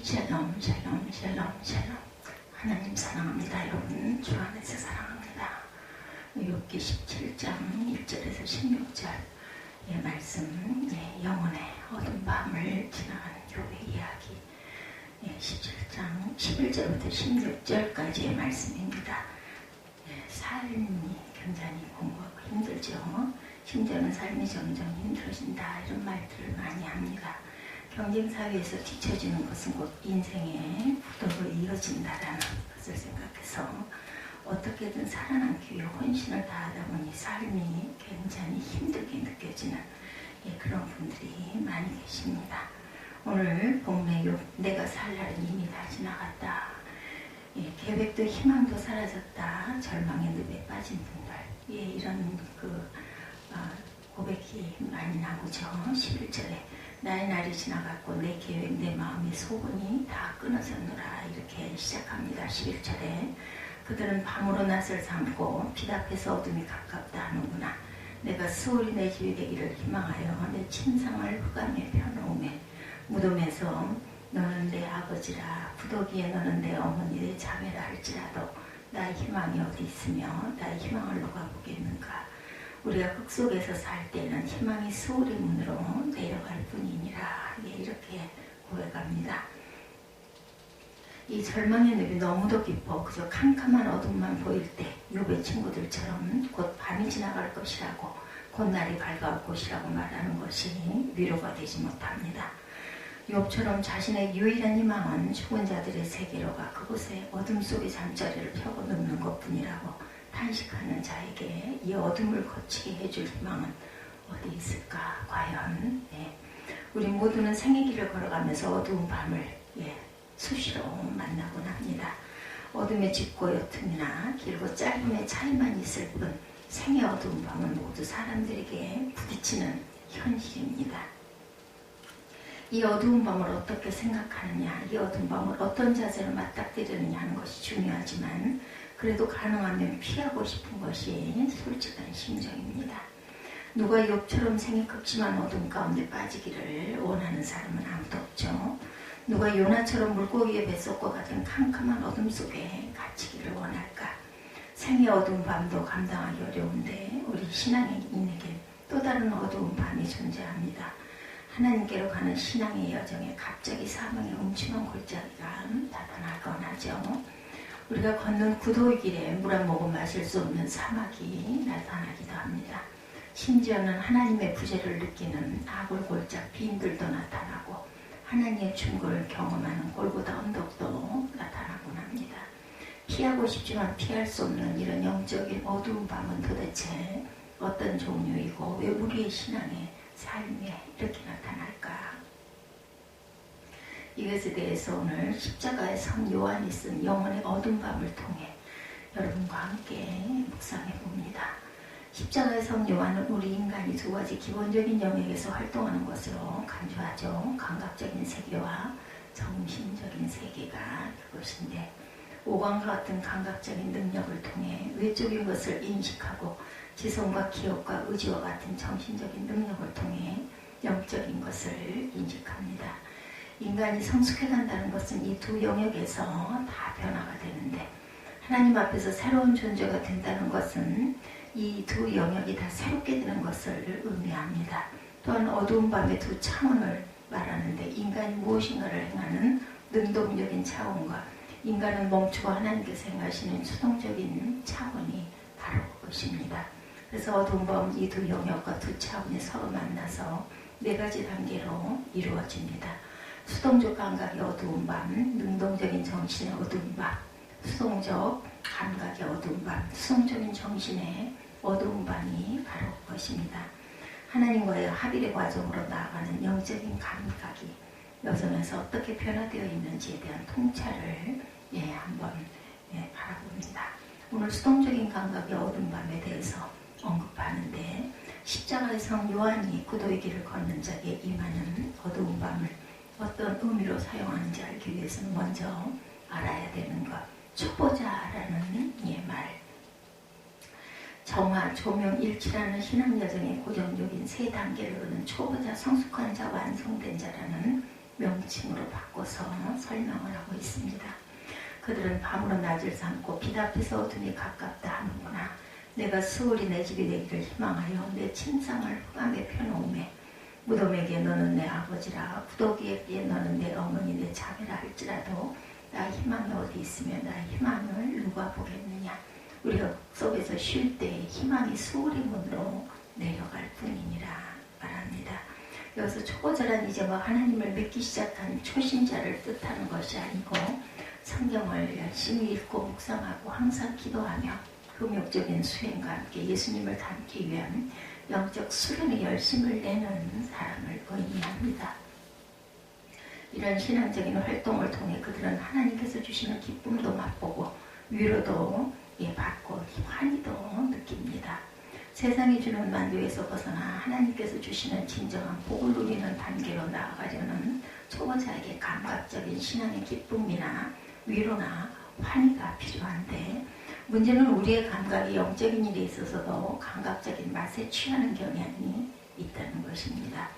샬롬 샬롬 샬롬 샬롬. 하나님 사랑합니다. 여러분 주 안에서 사랑합니다. 욥기 17장 1절에서 16절의 말씀, 영혼의 어두운 밤을 지나간 욥의 이야기, 17장 11절부터 16절까지의 말씀입니다. 삶이 굉장히 공부하고 힘들죠. 심지어는 삶이 점점 힘들어진다, 이런 말들을 많이 합니다. 경쟁사회에서 뒤처지는 것은 곧 인생의 부도로 이어진다라는 것을 생각해서 어떻게든 살아남기 위해 혼신을 다하다 보니 삶이 굉장히 힘들게 느껴지는 그런 분들이 많이 계십니다. 오늘 본문의 내가 살 날은 이미 다 지나갔다, 계획도 희망도 사라졌다, 절망의 늪에 빠진 분들, 이런 고백이 많이 나오죠. 11절에 나의 날이 지나갔고 내 계획 내 마음의 소원이 다 끊어졌노라, 이렇게 시작합니다. 11절에 그들은 밤으로 낯을 삼고 빛 앞에서 어둠이 가깝다 하는구나. 내가 수월이 내 집이 되기를 희망하여 내 침상을 흑암에 펴놓음에 무덤에서 너는 내 아버지라, 부더기에 너는 내 어머니 내 자매라 할지라도 나의 희망이 어디 있으며 나의 희망을 누가 보겠는가. 우리가 흙 속에서 살 때는 희망이 수월의 문으로 내려갈 뿐이니라, 이렇게 고백합니다. 이 절망의 늪이 너무도 깊어 그저 캄캄한 어둠만 보일 때 욥의 친구들처럼 곧 밤이 지나갈 것이라고, 곧 날이 밝아올 것이라고 말하는 것이 위로가 되지 못합니다. 욥처럼 자신의 유일한 희망은 죽은 자들의 세계로가 그곳에 어둠 속의 잠자리를 펴고 눕는 것뿐이라고 탄식하는 자에게 이 어둠을 거치게 해줄 희망은 어디 있을까? 과연 우리 모두는 생의 길을 걸어가면서 어두운 밤을 수시로 만나곤 합니다. 어둠의 짙고 옅음이나 길고 짧음의 차이만 있을 뿐 생의 어두운 밤은 모두 사람들에게 부딪히는 현실입니다. 이 어두운 밤을 어떻게 생각하느냐, 이 어두운 밤을 어떤 자세로 맞닥뜨리느냐 하는 것이 중요하지만 그래도 가능하면 피하고 싶은 것이 솔직한 심정입니다. 누가 욥처럼 생이 극심한 어둠 가운데 빠지기를 원하는 사람은 아무도 없죠. 누가 요나처럼 물고기의 뱃속과 같은 캄캄한 어둠 속에 갇히기를 원할까. 생의 어두운 밤도 감당하기 어려운데 우리 신앙인에게 또 다른 어두운 밤이 존재합니다. 하나님께로 가는 신앙의 여정에 갑자기 사망의 음침한 골짜기가 나타나곤 하죠. 우리가 걷는 구도의 길에 물 한 모금 마실 수 없는 사막이 나타나기도 합니다. 심지어는 하나님의 부재를 느끼는 아골골짝 빈들도 나타나고 하나님의 충고를 경험하는 골고다 언덕도 나타나곤 합니다. 피하고 싶지만 피할 수 없는 이런 영적인 어두운 밤은 도대체 어떤 종류이고 왜 우리의 신앙의 삶에 이렇게 나타날까? 이것에 대해서 오늘 십자가의 성 요한이 쓴 영혼의 어두운 밤을 통해 여러분과 함께 묵상해 봅니다. 십자가의 성 요한은 우리 인간이 두 가지 기본적인 영역에서 활동하는 것으로 간주하죠. 감각적인 세계와 정신적인 세계가 그것인데, 오감과 같은 감각적인 능력을 통해 외적인 것을 인식하고 지성과 기억과 의지와 같은 정신적인 능력을 통해 영적인 것을 인식합니다. 인간이 성숙해간다는 것은 이 두 영역에서 다 변화가 되는데, 하나님 앞에서 새로운 존재가 된다는 것은 이 두 영역이 다 새롭게 되는 것을 의미합니다. 또한 어두운 밤의 두 차원을 말하는데, 인간이 무엇인가를 행하는 능동적인 차원과 인간은 멈추고 하나님께서 행하시는 수동적인 차원이 바로 그것입니다. 그래서 어두운 밤 이 두 영역과 두 차원이 서로 만나서 네 가지 단계로 이루어집니다. 수동적 감각의 어두운 밤, 능동적인 정신의 어두운 밤, 수동적 감각의 어두운 밤, 수동적인 정신의 어두운 밤이 바로 그것입니다. 하나님과의 합일의 과정으로 나아가는 영적인 감각이 여전에서 어떻게 변화되어 있는지에 대한 통찰을 한번 바라봅니다. 오늘 수동적인 감각의 어두운 밤에 대해서 언급하는데, 십자가의 성 요한이 구도의 길을 걷는 자에게 임하는 어두운 밤을 어떤 의미로 사용하는지 알기 위해서는 먼저 알아야 되는 것, 초보자라는 말. 정화, 조명, 일치라는 신앙 여정의 고정적인 세 단계를 거는 초보자, 성숙한 자, 완성된 자라는 명칭으로 바꿔서 설명을 하고 있습니다. 그들은 밤으로 낮을 삼고 빛 앞에서 어둠이 가깝다 하는구나. 내가 수월이 내 집이 되기를 희망하여 내 침상을 흑암에 펴놓음에 무덤에게 너는 내 아버지라 구더기에게 너는 내 어머니 내 자매라 할지라도 나 희망이 어디 있으며 나 희망을 누가 보겠느냐. 우리가 속에서 쉴 때 희망이 수월의 문으로 내려갈 뿐이니라 말합니다. 여기서 초고자란 이제 막 하나님을 믿기 시작한 초신자를 뜻하는 것이 아니고 성경을 열심히 읽고 묵상하고 항상 기도하며 흠욕적인 수행과 함께 예수님을 닮기 위한 영적 수련의 열심을 내는 사람을 의미합니다. 이런 신앙적인 활동을 통해 그들은 하나님께서 주시는 기쁨도 맛보고 위로도 받고 환희도 느낍니다. 세상이 주는 만족에서 벗어나 하나님께서 주시는 진정한 복을 누리는 단계로 나아가려는 초보자에게 감각적인 신앙의 기쁨이나 위로나 환희가 필요한데 문제는 우리의 감각이 영적인 일에 있어서도 감각적인 맛에 취하는 경향이 있다는 것입니다.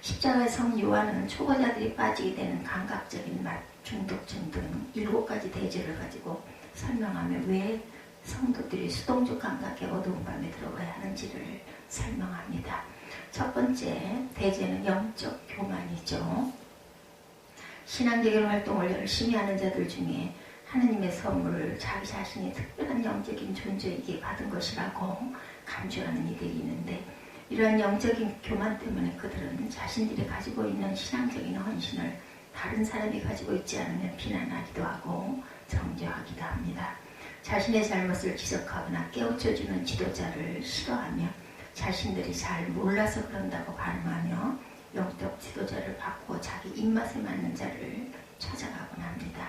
십자가의 성 요한은 초보자들이 빠지게 되는 감각적인 맛, 중독증 등 7가지 대제를 가지고 설명하며 왜 성도들이 수동적 감각의 어두운 밤에 들어가야 하는지를 설명합니다. 첫 번째 대제는 영적 교만이죠. 신앙적인 활동을 열심히 하는 자들 중에 하나님의 선물을 자기 자신이 특별한 영적인 존재이기에 받은 것이라고 간주하는 이들이 있는데 이러한 영적인 교만 때문에 그들은 자신들이 가지고 있는 신앙적인 헌신을 다른 사람이 가지고 있지 않으면 비난하기도 하고 정죄하기도 합니다. 자신의 잘못을 지적하거나 깨우쳐주는 지도자를 싫어하며 자신들이 잘 몰라서 그런다고 반응하며 영적 지도자를 받고 자기 입맛에 맞는 자를 찾아가곤 합니다.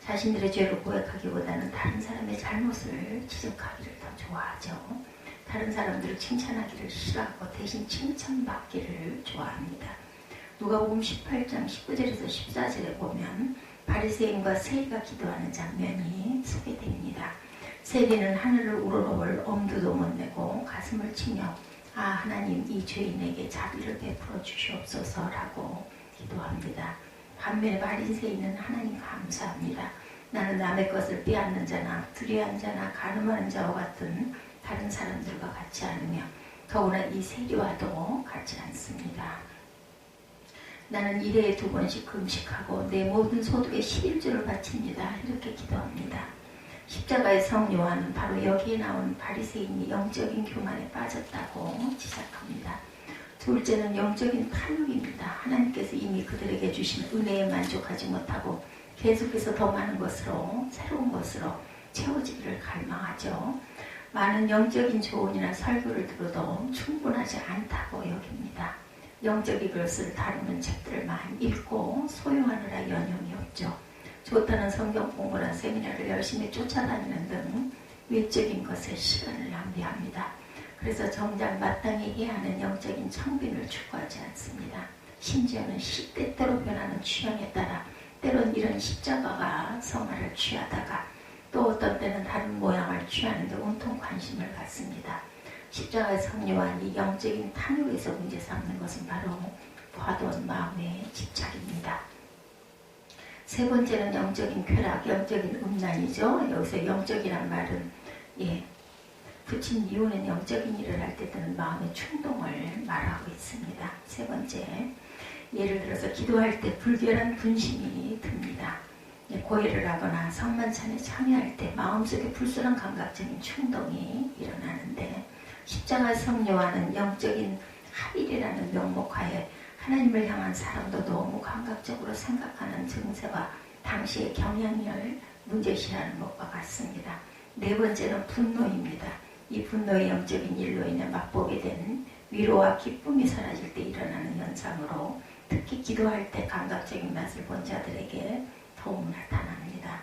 자신들의 죄를 고백하기보다는 다른 사람의 잘못을 지적하기를 더 좋아하죠. 다른 사람들을 칭찬하기를 싫어하고 대신 칭찬받기를 좋아합니다. 누가복음 18장 19절에서 14절에 보면 바리새인과 세리가 기도하는 장면이 소개됩니다. 세리는 하늘을 우러러볼 엄두도 못 내고 가슴을 치며 아 하나님 이 죄인에게 자비를 베풀어 주시옵소서라고 기도합니다. 반면에 바리새인은 하나님 감사합니다. 나는 남의 것을 빼앗는 자나 두려워한 자나 간음하는 자와 같은 다른 사람들과 같지 않으며 더구나 이 세리와도 같지 않습니다. 나는 1회에 2번씩 금식하고 내 모든 소득의 11조를 바칩니다. 이렇게 기도합니다. 십자가의 성 요한은 바로 여기에 나온 바리새인이 영적인 교만에 빠졌다고 지적합니다. 둘째는 영적인 탐욕입니다. 하나님께서 이미 그들에게 주신 은혜에 만족하지 못하고 계속해서 더 많은 것으로 새로운 것으로 채워지기를 갈망하죠. 많은 영적인 조언이나 설교를 들어도 충분하지 않다고 여깁니다. 영적인 것을 다루는 책들을 많이 읽고 소유하느라 여념이 없죠. 좋다는 성경 공부나 세미나를 열심히 쫓아다니는 등 외적인 것에 시간을 낭비합니다. 그래서 정작 마땅히 해야 하는 영적인 청빈을 추구하지 않습니다. 심지어는 때때로 변하는 취향에 따라 때론 이런 십자가가 성화를 취하다가 또 어떤 때는 다른 모양을 취하는 데 온통 관심을 갖습니다. 십자가의 성 요한이 영적인 탐욕에서 문제 삼는 것은 바로 과도한 마음의 집착입니다. 세 번째는 영적인 쾌락, 영적인 음란이죠. 여기서 영적이란 말은 붙인 이유는 영적인 일을 할 때 드는 마음의 충동을 말하고 있습니다. 세 번째, 예를 들어서 기도할 때 불결한 분심이 듭니다. 고해를 하거나 성만찬에 참여할 때 마음속에 불순한 감각적인 충동이 일어나는데 십자가 성 요한은 영적인 합일이라는 명목하에 하나님을 향한 사랑도 너무 감각적으로 생각하는 증세와 당시의 경향을 문제시하는 것과 같습니다. 네 번째는 분노입니다. 이 분노의 영적인 일로 인해 맛보게 된 위로와 기쁨이 사라질 때 일어나는 현상으로 특히 기도할 때 감각적인 맛을 본 자들에게 더욱 나타납니다.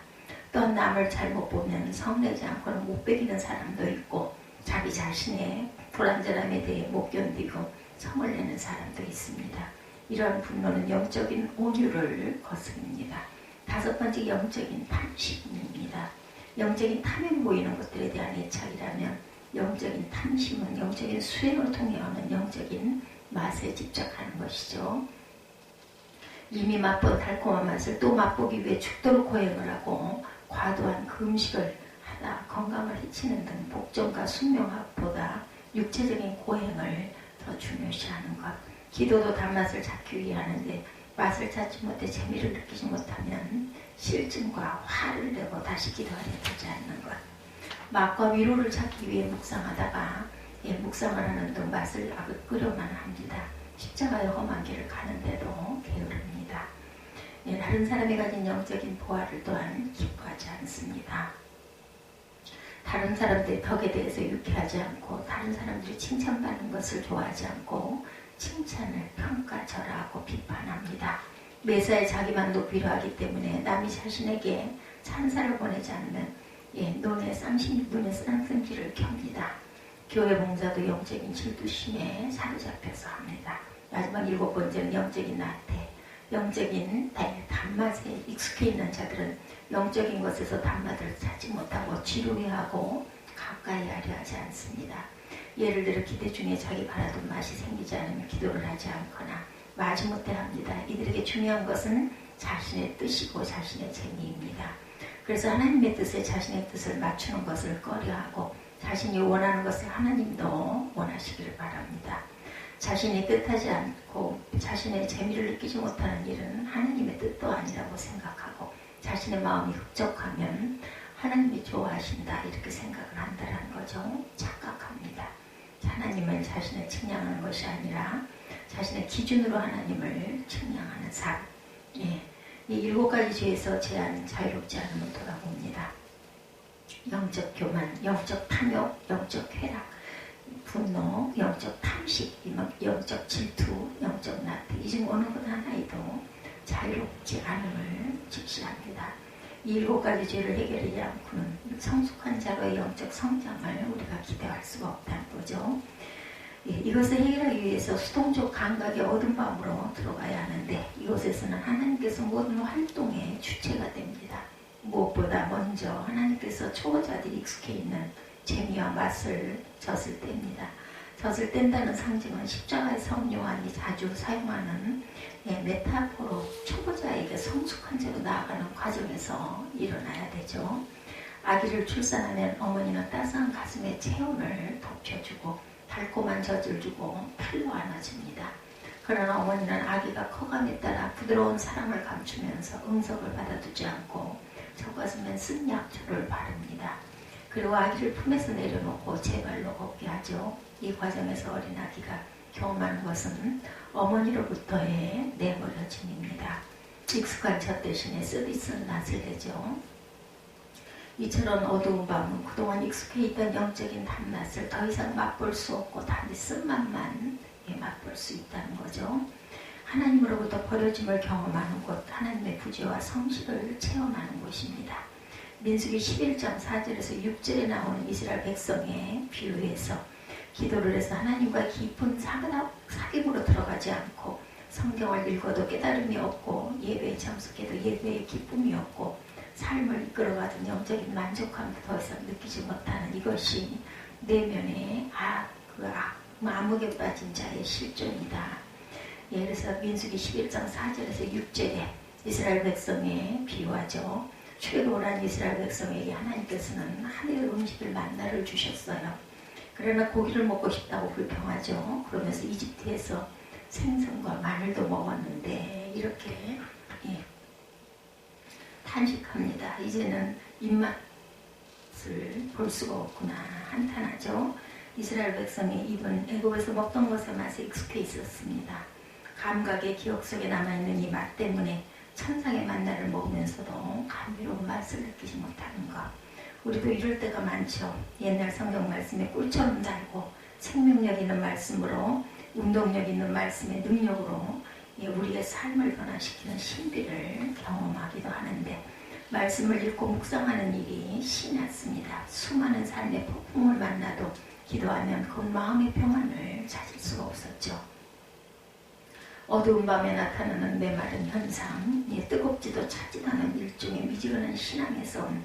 또한 남을 잘못 보면 성내지 않고는 못 베기는 사람도 있고 자기 자신의 불완전함에 대해 못 견디고 성을 내는 사람도 있습니다. 이러한 분노는 영적인 온유를 거스릅니다. 다섯 번째 영적인 탐심입니다. 영적인 탐욕이 보이는 것들에 대한 애착이라면 영적인 탐심은 영적인 수행을 통해 오는 영적인 맛에 집착하는 것이죠. 이미 맛본 달콤한 맛을 또 맛보기 위해 죽도록 고행을 하고 과도한 그 음식을 하다 건강을 해치는 등 복종과 순명함보다 육체적인 고행을 더 중요시하는 것. 기도도 단맛을 찾기 위해 하는데 맛을 찾지 못해 재미를 느끼지 못하면 실증과 화를 내고 다시 기도하려 하지 않는 것. 맛과 위로를 찾기 위해 묵상하다가 묵상을 하는 등 맛을 끓여만 합니다. 십자가의 험한 길을 가는데도 게으릅니다. 다른 사람이 가진 영적인 보화를 또한 기뻐하지 않습니다. 다른 사람들의 덕에 대해서 유쾌하지 않고 다른 사람들이 칭찬받는 것을 좋아하지 않고 칭찬을 평가절하하고 비판합니다. 매사에 자기만 높이려 하기 때문에 남이 자신에게 찬사를 보내지 않으면 눈에 쌍심지를 켭니다. 교회 봉사도 영적인 질투심에 사로잡혀서 합니다. 마지막 7번째는 영적인 나태. 영적인 단맛에 익숙해 있는 자들은 영적인 것에서 단맛을 찾지 못하고 지루해하고 가까이 하려 하지 않습니다. 예를 들어 기대 중에 자기 바라던 맛이 생기지 않으면 기도를 하지 않거나 마지못해 합니다. 이들에게 중요한 것은 자신의 뜻이고 자신의 재미입니다. 그래서 하나님의 뜻에 자신의 뜻을 맞추는 것을 꺼려하고 자신이 원하는 것을 하나님도 원하시기를 바랍니다. 자신이 뜻하지 않고 자신의 재미를 느끼지 못하는 일은 하나님의 뜻도 아니라고 생각하고 자신의 마음이 흡족하면 하나님이 좋아하신다 이렇게 생각을 한다는 거죠. 착각합니다. 하나님을 자신을 측량하는 것이 아니라 자신의 기준으로 하나님을 측량하는 삶. 이 7가지 죄에서 제한 자유롭지 않음을 돌아봅니다. 영적 교만, 영적 탐욕, 영적 쾌락, 분노, 영적 탐식, 영적 질투, 영적 나태. 이 중 어느 것 하나에도 자유롭지 않음을 직시합니다. 이 7가지 죄를 해결하지 않고는 성숙한 자로의 영적 성장을 우리가 기대할 수가 없다는 거죠. 이것을 해결하기 위해서 수동적 감각의 어두운 밤으로 들어가야 하는데 이곳에서는 하나님께서 모든 활동의 주체가 됩니다. 무엇보다 먼저 하나님께서 초보자들이 익숙해 있는 재미와 맛을 젖을 뗍니다. 젖을 뗀다는 상징은 십자가의 성령 요한이 자주 사용하는 메타포로 초보자에게 성숙한 채로 나아가는 과정에서 일어나야 되죠. 아기를 출산하면 어머니는 따스한 가슴에 체온을 덮여주고 달콤한 젖을 주고 팔로 안아줍니다. 그러나 어머니는 아기가 커감에 따라 부드러운 사랑을 감추면서 응석을 받아두지 않고 젖가슴에 쓴 약초를 바릅니다. 그리고 아기를 품에서 내려놓고 제 발로 걷게 하죠. 이 과정에서 어린 아기가 경험하는 것은 어머니로부터의 내버려짐입니다. 익숙한 젖 대신에 쓰디쓴 낯을 내죠. 이처럼 어두운 밤은 그동안 익숙해 있던 영적인 단맛을 더 이상 맛볼 수 없고 단지 쓴맛만 맛볼 수 있다는 거죠. 하나님으로부터 버려짐을 경험하는 곳, 하나님의 부재와 성실을 체험하는 곳입니다. 민수기 11장 4절에서 6절에 나오는 이스라엘 백성의 비유에서 기도를 해서 하나님과 깊은 사귐으로 들어가지 않고 성경을 읽어도 깨달음이 없고 예배에 참석해도 예배에 기쁨이 없고 삶을 이끌어가던 영적인 만족감도 더 이상 느끼지 못하는 이것이 내면의 암흑에 빠진 자의 실존이다. 그래서 민수기 11장 4절에서 6절에 이스라엘 백성의 비유하죠. 최고란 이스라엘 백성에게 하나님께서는 하늘의 음식을 만나를 주셨어요. 그러나 고기를 먹고 싶다고 불평하죠. 그러면서 이집트에서 생선과 마늘도 먹었는데 이렇게 탄식합니다. 이제는 입맛을 볼 수가 없구나 한탄하죠. 이스라엘 백성이 입은 애굽에서 먹던 것의 맛에 익숙해 있었습니다. 감각의 기억 속에 남아있는 이 맛 때문에 천상의 만나를 먹으면서도 감미로운 맛을 느끼지 못하는 것. 우리도 이럴 때가 많죠. 옛날 성경 말씀에 꿀처럼 달고 생명력 있는 말씀으로 운동력 있는 말씀의 능력으로 우리의 삶을 변화시키는 신비를 경험하기도 하는데 말씀을 읽고 묵상하는 일이 신났습니다. 수많은 삶의 폭풍을 만나도 기도하면 그 마음의 평안을 찾을 수가 없었죠. 어두운 밤에 나타나는 메마른 현상, 뜨겁지도 차지도 않은 일종의 미지근한 신앙에서 온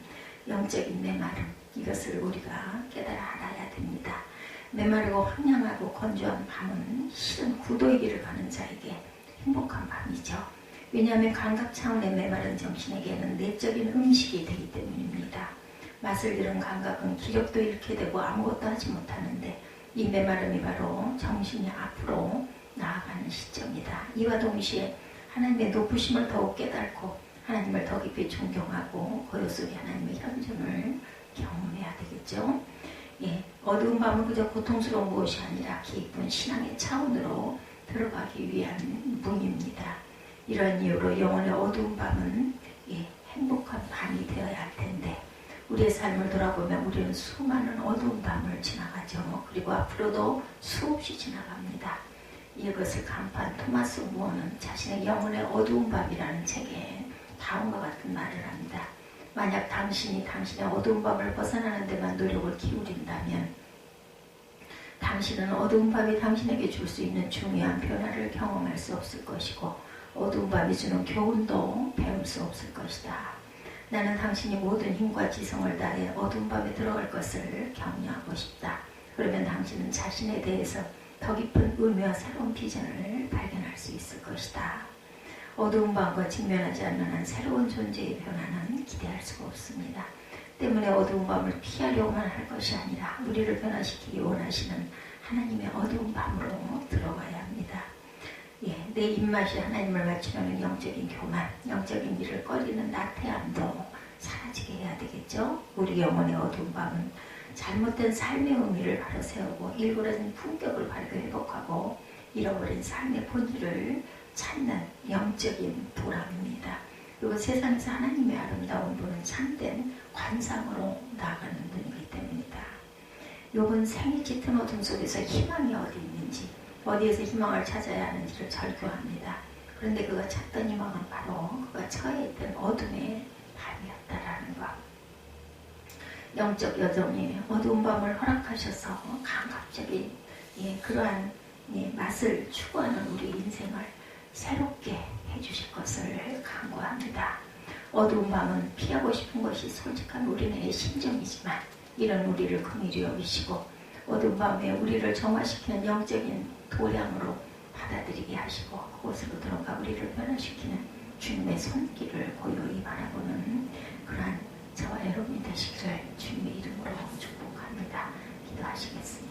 영적인 메마름, 이것을 우리가 깨달아 알아야 됩니다. 메마르고 황량하고 건조한 밤은 실은 구도의 길을 가는 자에게 행복한 밤이죠. 왜냐하면 감각 차원의 메마른 정신에게는 내적인 음식이 되기 때문입니다. 맛을 들은 감각은 기력도 잃게 되고 아무것도 하지 못하는데 이 메마름이 바로 정신이 앞으로 나아가는 시점이다. 이와 동시에 하나님의 높으심을 더욱 깨닫고 하나님을 더 깊이 존경하고 고요 속에 하나님의 현존을 경험해야 되겠죠. 예, 어두운 밤은 그저 고통스러운 무엇이 아니라 깊은 신앙의 차원으로 들어가기 위한 문입니다. 이런 이유로 영혼의 어두운 밤은 행복한 밤이 되어야 할 텐데 우리의 삶을 돌아보면 우리는 수많은 어두운 밤을 지나가죠. 그리고 앞으로도 수없이 지나갑니다. 이것을 간파한 토마스 무어는 자신의 영혼의 어두운 밤이라는 책에 다음과 같은 말을 합니다. 만약 당신이 당신의 어두운 밤을 벗어나는 데만 노력을 기울인다면 당신은 어두운 밤이 당신에게 줄 수 있는 중요한 변화를 경험할 수 없을 것이고 어두운 밤이 주는 교훈도 배울 수 없을 것이다. 나는 당신이 모든 힘과 지성을 다해 어두운 밤에 들어갈 것을 격려하고 싶다. 그러면 당신은 자신에 대해서 더 깊은 의미와 새로운 비전을 발견할 수 있을 것이다. 어두운 밤과 직면하지 않는 한 새로운 존재의 변화는 기대할 수가 없습니다. 때문에 어두운 밤을 피하려고만 할 것이 아니라 우리를 변화시키기 원하시는 하나님의 어두운 밤으로 들어가야 합니다. 내 입맛이 하나님을 맞추려는 영적인 교만, 영적인 일을 꺼리는 나태함도 사라지게 해야 되겠죠. 우리 영혼의 어두운 밤은 잘못된 삶의 의미를 바로 세우고 일그러진 품격을 바로 회복하고 잃어버린 삶의 본질을 찾는 영적인 도람입니다. 그리고 세상에서 하나님의 아름다운 분은 참된 관상으로 나아가는 분이기 때문이다. 욥은 생이 짙은 어둠 속에서 희망이 어디 있는지, 어디에서 희망을 찾아야 하는지를 절규합니다. 그런데 그가 찾던 희망은 바로 그가 처해 있던 어둠의 밤이었다라는 것. 영적 여정에 어두운 밤을 허락하셔서 감각적인 그러한 맛을 추구하는 우리 인생을 새롭게 해주실 것을 간구합니다. 어두운 밤은 피하고 싶은 것이 솔직한 우리의 심정이지만 이런 우리를 긍휼히 여기시고 어두운 밤에 우리를 정화시키는 영적인 도량으로 받아들이게 하시고 그곳으로 들어가 우리를 변화시키는 주님의 손길을 고요히 바라보는 그러한 저와 여러분이 되시기를 주님의 이름으로 축복합니다. 기도하시겠습니다.